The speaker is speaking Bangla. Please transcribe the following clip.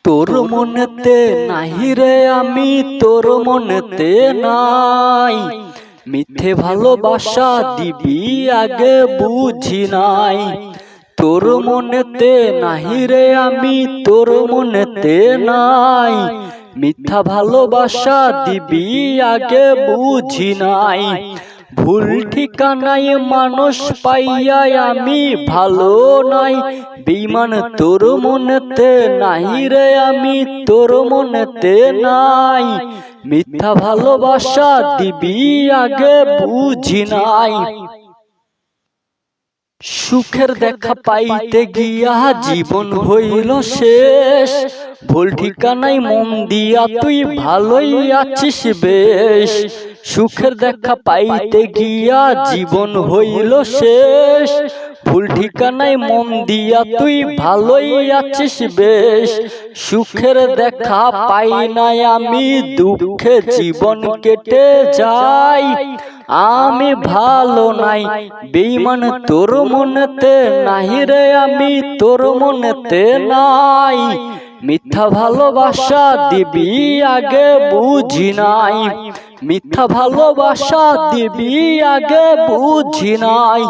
তোর মনেতে নাহি রে আমি, তোর মনেতে নাই। মিথ্যে ভালোবাসা দিবি আগে বুঝি নাই। তোর মনেতে নাহি রে আমি, তোর মনেতে নাই। মিথ্যা ভালোবাসা দিবি আগে বুঝি নাই। ভুল ঠিকানায় মানুষ পাইয়া আমি ভালো নাই। বেঈমান তোর মনেতে নাহি রে আমি, তোর মনেতে নাই। মিথ্যা ভালোবাসা দিবি আগে বুঝি নাই। সুখের দেখা পাইতে গিয়া জীবন হইল শেষ। ভুল ঠিকানায় মন দিয়া তুই ভালোই আছিস বেশ। সুখের দেখা পাইতে গিয়া জীবন হইল শেষ। ভুল ঠিকানায় মন দিয়া তুই ভালোই আছিস বেশ। সুখের দেখা পাই নাই আমি, দুঃখে জীবন কেটে যায়। আমি ভালো নাই বেঈমান তোর মনেতে নাহি রে আমি, তোর মনেতে নাই। মিথ্যা ভালোবাসা দিবি আগে বুঝি নাই। মিথ্যা ভালোবাসা দিবি আগে বুঝি নাই।